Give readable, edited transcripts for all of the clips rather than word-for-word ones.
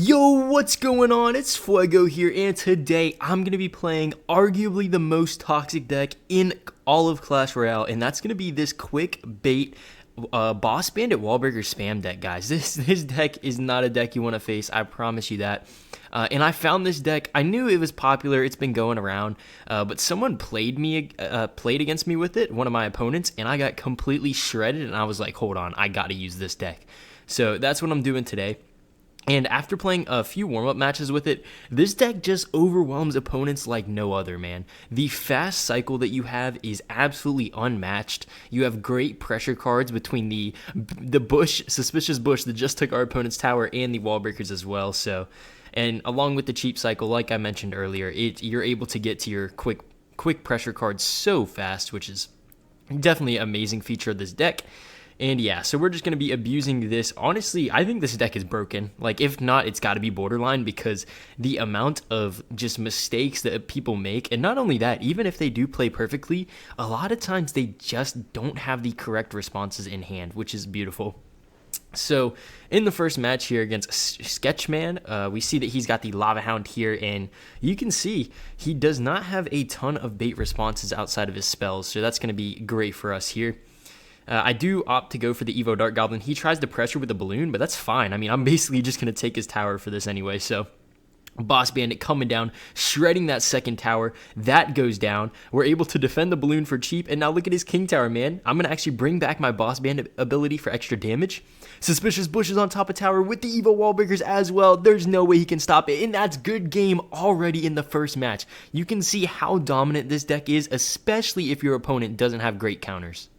Yo, what's going on? It's Fuego here, and today I'm going to be playing arguably the most toxic deck in all of Clash Royale, and that's going to be this quick bait Boss Bandit Wallbreaker spam deck, guys. This deck is not a deck you want to face, I promise you that. And I found this deck. I knew it was popular. It's been going around, but someone played against me with it, one of my opponents, and I got completely shredded, and I was like, hold on, I got to use this deck. So that's what I'm doing today. And after playing a few warm-up matches with it, this deck just overwhelms opponents like no other, man. The fast cycle that you have is absolutely unmatched. You have great pressure cards between the suspicious bush that just took our opponent's tower, and the wall breakers as well. So, and along with the cheap cycle, like I mentioned earlier, you're able to get to your quick pressure cards so fast, which is definitely an amazing feature of this deck. And yeah, so we're just going to be abusing this. Honestly, I think this deck is broken. Like, if not, it's got to be borderline, because the amount of just mistakes that people make, and not only that, even if they do play perfectly, a lot of times they just don't have the correct responses in hand, which is beautiful. So in the first match here against Sketchman, we see that he's got the Lava Hound here, and you can see he does not have a ton of bait responses outside of his spells, so that's going to be great for us here. I do opt to go for the Evo Dart Goblin. He tries to pressure with the balloon, but that's fine. I mean, I'm basically just going to take his tower for this anyway. So Boss Bandit coming down, shredding that second tower. That goes down. We're able to defend the balloon for cheap. And now look at his King Tower, man. I'm going to actually bring back my Boss Bandit ability for extra damage. Suspicious Bush is on top of tower with the Evo Wall Breakers as well. There's no way he can stop it. And that's good game already in the first match. You can see how dominant this deck is, especially if your opponent doesn't have great counters.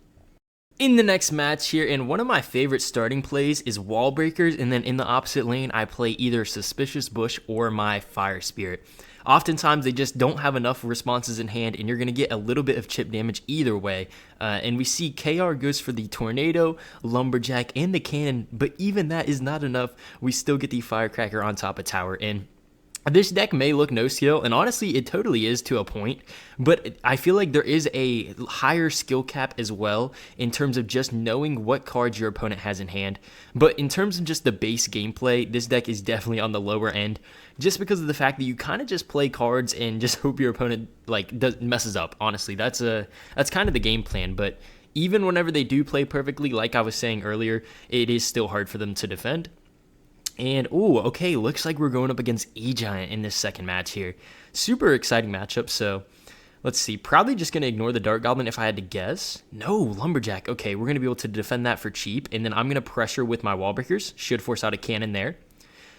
In the next match here, and one of my favorite starting plays is Wall Breakers, and then in the opposite lane, I play either Suspicious Bush or my Fire Spirit. Oftentimes, they just don't have enough responses in hand, and you're going to get a little bit of chip damage either way. And we see KR goes for the Tornado, Lumberjack, and the Cannon, but even that is not enough. We still get the Firecracker on top of tower, and this deck may look no skill, and honestly, it totally is to a point, but I feel like there is a higher skill cap as well in terms of just knowing what cards your opponent has in hand. But in terms of just the base gameplay, this deck is definitely on the lower end, just because of the fact that you kind of just play cards and just hope your opponent messes up. Honestly, that's kind of the game plan, but even whenever they do play perfectly, like I was saying earlier, it is still hard for them to defend. And, ooh, okay, looks like we're going up against E-Giant in this second match here. Super exciting matchup, so let's see. Probably just going to ignore the Dart Goblin if I had to guess. No, Lumberjack. Okay, we're going to be able to defend that for cheap, and then I'm going to pressure with my Wall Breakers. Should force out a cannon there.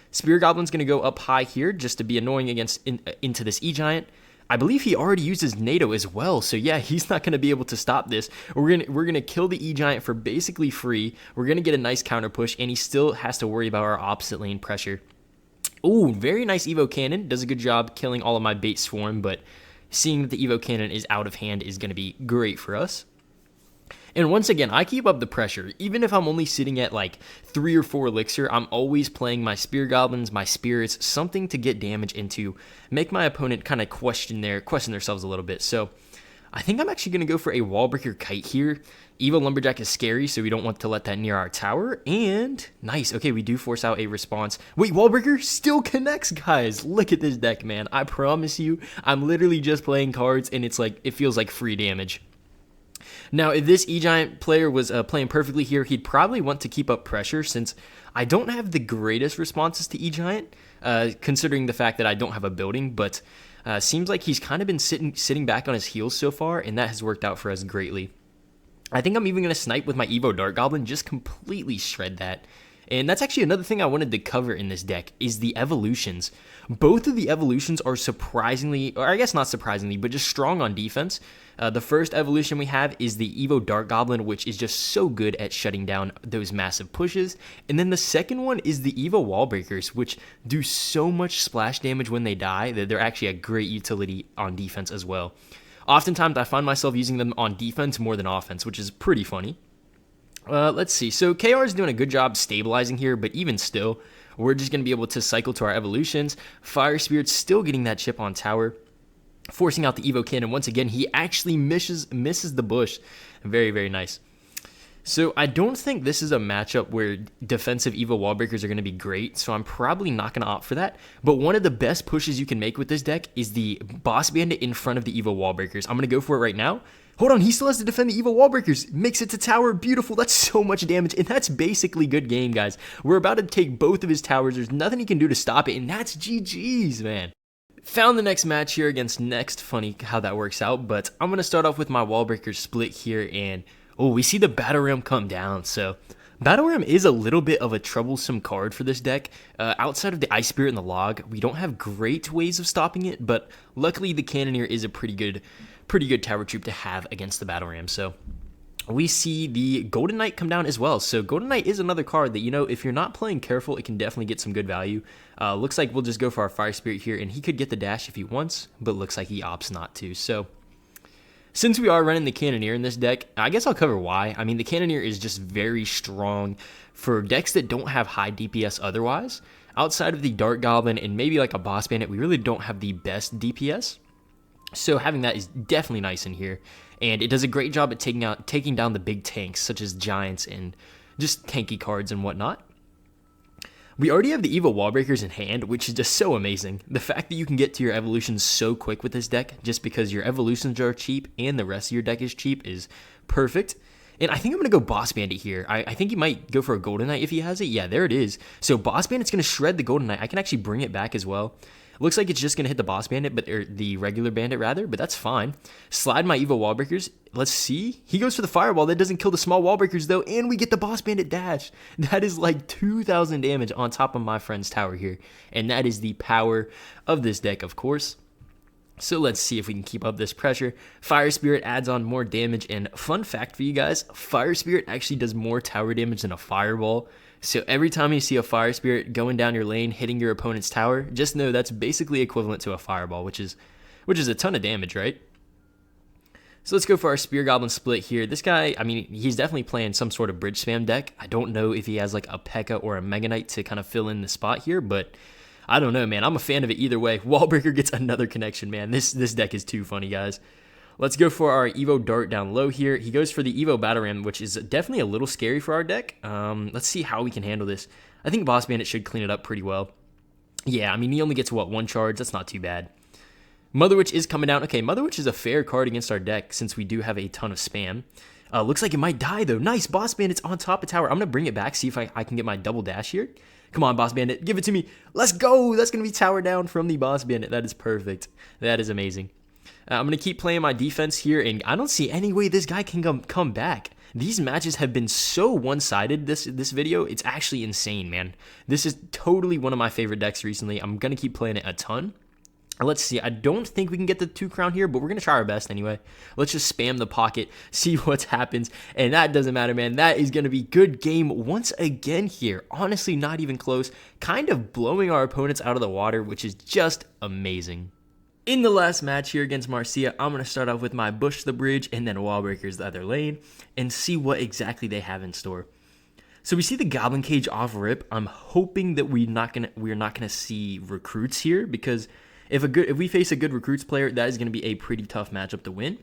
Spear Goblin's going to go up high here just to be annoying into this E-Giant. I believe he already uses NATO as well, so yeah, he's not going to be able to stop this. We're gonna kill the E-Giant for basically free. We're going to get a nice counter push, and he still has to worry about our opposite lane pressure. Ooh, very nice Evo Cannon. Does a good job killing all of my bait swarm, but seeing that the Evo Cannon is out of hand is going to be great for us. And once again, I keep up the pressure. Even if I'm only sitting at like 3 or 4 elixir, I'm always playing my Spear Goblins, my Spirits, something to get damage into, make my opponent kind of question themselves a little bit. So I think I'm actually going to go for a Wallbreaker Kite here. Evo Lumberjack is scary, so we don't want to let that near our tower. And nice. Okay, we do force out a response. Wait, Wallbreaker still connects, guys. Look at this deck, man. I promise you, I'm literally just playing cards, and it feels like free damage. Now, if this E-Giant player was playing perfectly here, he'd probably want to keep up pressure, since I don't have the greatest responses to E-Giant, considering the fact that I don't have a building, but seems like he's kind of been sitting back on his heels so far, and that has worked out for us greatly. I think I'm even going to snipe with my Evo Dart Goblin, just completely shred that. And that's actually another thing I wanted to cover in this deck, is the evolutions. Both of the evolutions are surprisingly, or I guess not surprisingly, but just strong on defense. The first evolution we have is the Evo Dart Goblin, which is just so good at shutting down those massive pushes. And then the second one is the Evo Wall Breakers, which do so much splash damage when they die that they're actually a great utility on defense as well. Oftentimes, I find myself using them on defense more than offense, which is pretty funny. Let's see. So KR is doing a good job stabilizing here, but even still, we're just going to be able to cycle to our evolutions. Fire Spirit's still getting that chip on tower, forcing out the Evo Cannon. Once again, he actually misses the bush. Very, very nice. So I don't think this is a matchup where defensive Evo Wallbreakers are going to be great, so I'm probably not going to opt for that. But one of the best pushes you can make with this deck is the Boss Bandit in front of the Evo Wallbreakers. I'm going to go for it right now. Hold on, he still has to defend the Evo Wallbreakers. Makes it to tower, beautiful. That's so much damage, and that's basically good game, guys. We're about to take both of his towers. There's nothing he can do to stop it, and that's GG's, man. Found the next match here against Next. Funny how that works out, but I'm going to start off with my Wallbreaker split here, and oh, we see the Battle Ram come down. So Battle Ram is a little bit of a troublesome card for this deck. Outside of the Ice Spirit and the Log, we don't have great ways of stopping it, but luckily the Cannoneer is a pretty good tower troop to have against the Battle Ram. So we see the Golden Knight come down as well. So Golden Knight is another card that, you know, if you're not playing careful, it can definitely get some good value. Looks like we'll just go for our Fire Spirit here, and he could get the dash if he wants, but looks like he opts not to. So since we are running the Cannoneer in this deck, I guess I'll cover why. I mean, the Cannoneer is just very strong for decks that don't have high DPS otherwise. Outside of the Dart Goblin and maybe like a Boss Bandit, we really don't have the best DPS. So having that is definitely nice in here. And it does a great job at taking down the big tanks, such as Giants and just tanky cards and whatnot. We already have the Evo Wallbreakers in hand, which is just so amazing. The fact that you can get to your evolutions so quick with this deck, just because your evolutions are cheap and the rest of your deck is cheap, is perfect. And I think I'm going to go Boss Bandit here. I think he might go for a Golden Knight if he has it. Yeah, there it is. So Boss Bandit's going to shred the Golden Knight. I can actually bring it back as well. Looks like it's just going to hit the Boss Bandit, or the regular Bandit rather, but that's fine. Slide my Evo Wallbreakers. Let's see. He goes for the Fireball. That doesn't kill the small Wallbreakers though, and we get the Boss Bandit dash. That is like 2,000 damage on top of my friend's tower here, and that is the power of this deck, of course. So let's see if we can keep up this pressure. Fire Spirit adds on more damage, and fun fact for you guys, Fire Spirit actually does more tower damage than a Fireball. So every time you see a Fire Spirit going down your lane, hitting your opponent's tower, just know that's basically equivalent to a Fireball, which is a ton of damage, right? So let's go for our Spear Goblin split here. This guy, I mean, he's definitely playing some sort of bridge spam deck. I don't know if he has like a Pekka or a Megaknight to kind of fill in the spot here, but I don't know, man. I'm a fan of it either way. Wallbreaker gets another connection, man. This deck is too funny, guys. Let's go for our Evo Dart down low here. He goes for the Evo Battle Ram, which is definitely a little scary for our deck. Let's see how we can handle this. I think Boss Bandit should clean it up pretty well. Yeah, I mean, he only gets, what, one charge? That's not too bad. Mother Witch is coming down. Okay, Mother Witch is a fair card against our deck since we do have a ton of spam. Looks like it might die, though. Nice, Boss Bandit's on top of tower. I'm going to bring it back, see if I can get my double dash here. Come on, Boss Bandit, give it to me. Let's go. That's going to be tower down from the Boss Bandit. That is perfect. That is amazing. I'm going to keep playing my defense here, and I don't see any way this guy can come back. These matches have been so one-sided this video. It's actually insane, man. This is totally one of my favorite decks recently. I'm going to keep playing it a ton. Let's see. I don't think we can get the 2 crown here, but we're going to try our best anyway. Let's just spam the pocket, see what happens, and that doesn't matter, man. That is going to be good game once again here. Honestly, not even close. Kind of blowing our opponents out of the water, which is just amazing. In the last match here against Marcia, I'm going to start off with my Bush the bridge and then Wallbreakers the other lane and see what exactly they have in store. So we see the Goblin Cage off rip. I'm hoping that we're not gonna see recruits here, because if we face a good recruits player, that is going to be a pretty tough matchup to win.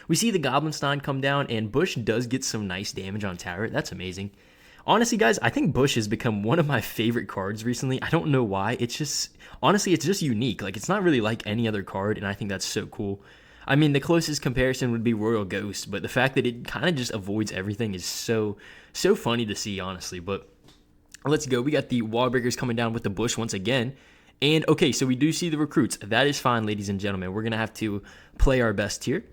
We see the Goblin Stein come down, and Bush does get some nice damage on tower. That's amazing. Honestly, guys, I think Bush has become one of my favorite cards recently. I don't know why. It's just, honestly, it's just unique. Like, it's not really like any other card, and I think that's so cool. I mean, the closest comparison would be Royal Ghost, but the fact that it kind of just avoids everything is so funny to see, honestly. But let's go. We got the Wallbreakers coming down with the Bush once again. And, okay, so we do see the recruits. That is fine, ladies and gentlemen. We're going to have to play our best here.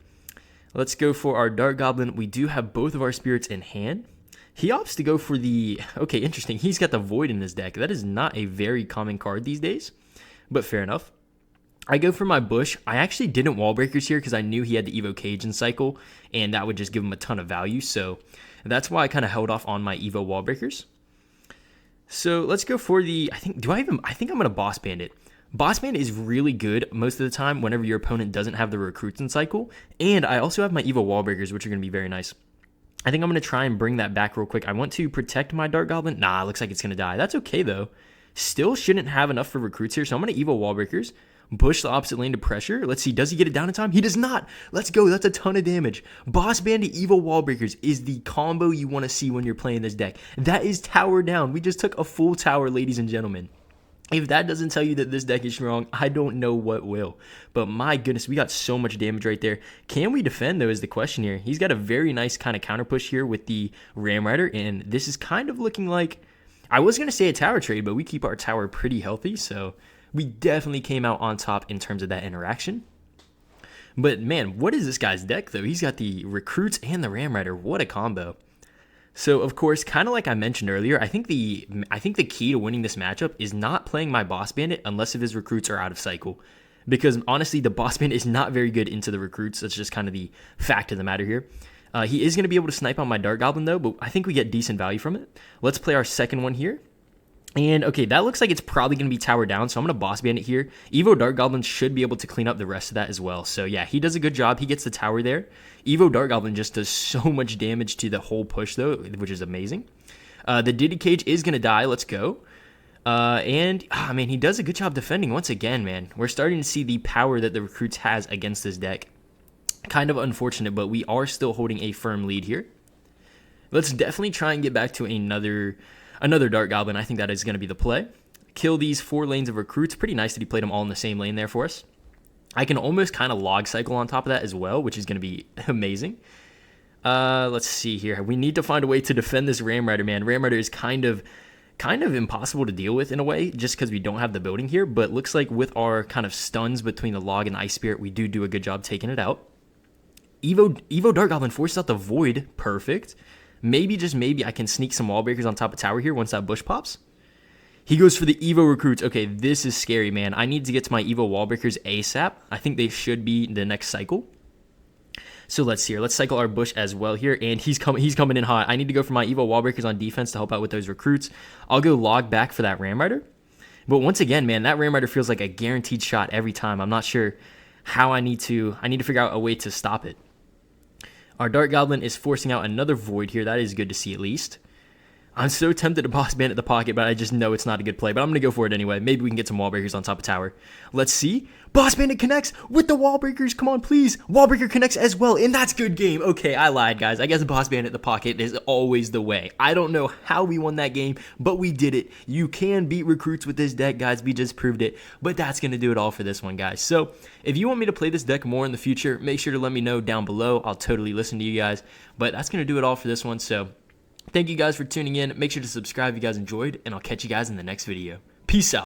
Let's go for our Dart Goblin. We do have both of our spirits in hand. He opts to go for the... Okay, interesting. He's got the Void in his deck. That is not a very common card these days, but fair enough. I go for my Bush. I actually didn't Wallbreakers here because I knew he had the Evo Cajun cycle, and that would just give him a ton of value. So that's why I kind of held off on my Evo Wallbreakers. So let's go for the... I think I'm going to Boss Bandit. Boss Bandit is really good most of the time whenever your opponent doesn't have the recruits in cycle. And I also have my Evo Wallbreakers, which are going to be very nice. I think I'm going to try and bring that back real quick. I want to protect my Dart Goblin. Nah, it looks like it's going to die. That's okay, though. Still shouldn't have enough for recruits here, so I'm going to Evo Wallbreakers. Push the opposite lane to pressure. Let's see, does he get it down in time? He does not. Let's go. That's a ton of damage. Boss Bandit Evil Wall Breakers is the combo you want to see when you're playing this deck. That is tower down. We just took a full tower, ladies and gentlemen. If that doesn't tell you that this deck is strong, I don't know what will. But my goodness, we got so much damage right there. Can we defend, though, is the question here. He's got a very nice kind of counter push here with the Ram Rider, and this is kind of looking like, I was going to say a tower trade, but we keep our tower pretty healthy, so we definitely came out on top in terms of that interaction. But man, what is this guy's deck, though? He's got the Recruits and the Ram Rider. What a combo. So, of course, kind of like I mentioned earlier, I think the key to winning this matchup is not playing my Boss Bandit unless if his recruits are out of cycle. Because, honestly, the Boss Bandit is not very good into the recruits. That's just kind of the fact of the matter here. He is going to be able to snipe on my Dart Goblin, though, but I think we get decent value from it. Let's play our second one here. And, okay, that looks like it's probably going to be tower down, so I'm going to Boss Bandit here. Evo Dart Goblin should be able to clean up the rest of that as well. So, yeah, he does a good job. He gets the tower there. Evo Dart Goblin just does so much damage to the whole push, though, which is amazing. The Diddy Cage is going to die. Let's go. Man, he does a good job defending once again, man. We're starting to see the power that the Recruits has against this deck. Kind of unfortunate, but we are still holding a firm lead here. Let's definitely try and get back to another Dart Goblin. I think that is going to be the play. Kill these 4 lanes of Recruits. Pretty nice that he played them all in the same lane there for us. I can almost kind of log cycle on top of that as well, which is going to be amazing. Let's see here. We need to find a way to defend this Ram Rider, man. Ram Rider is kind of impossible to deal with in a way, just because we don't have the building here. But looks like with our kind of stuns between the Log and the Ice Spirit, we do a good job taking it out. Evo Dart Goblin forces out the Void. Perfect. Maybe, just maybe, I can sneak some wall breakers on top of tower here once that bush pops. He goes for the Evo Recruits. Okay, this is scary, man. I need to get to my Evo wall breakers ASAP. I think they should be the next cycle. So let's see here. Let's cycle our bush as well here. And he's coming in hot. I need to go for my Evo wall breakers on defense to help out with those Recruits. I'll go log back for that Ram Rider. But once again, man, that Ram Rider feels like a guaranteed shot every time. I'm not sure how I need to figure out a way to stop it. Our Dart Goblin is forcing out another Void here. That is good to see at least. I'm so tempted to Boss Bandit the pocket, but I just know it's not a good play. But I'm going to go for it anyway. Maybe we can get some wall breakers on top of tower. Let's see. Boss Bandit connects with the wall breakers. Come on, please. Wall breaker connects as well, and that's good game. Okay, I lied, guys. I guess Boss Bandit the pocket is always the way. I don't know how we won that game, but we did it. You can beat Recruits with this deck, guys. We just proved it. But that's going to do it all for this one, guys. So if you want me to play this deck more in the future, make sure to let me know down below. I'll totally listen to you guys. But that's going to do it all for this one. So thank you guys for tuning in. Make sure to subscribe if you guys enjoyed, and I'll catch you guys in the next video. Peace out.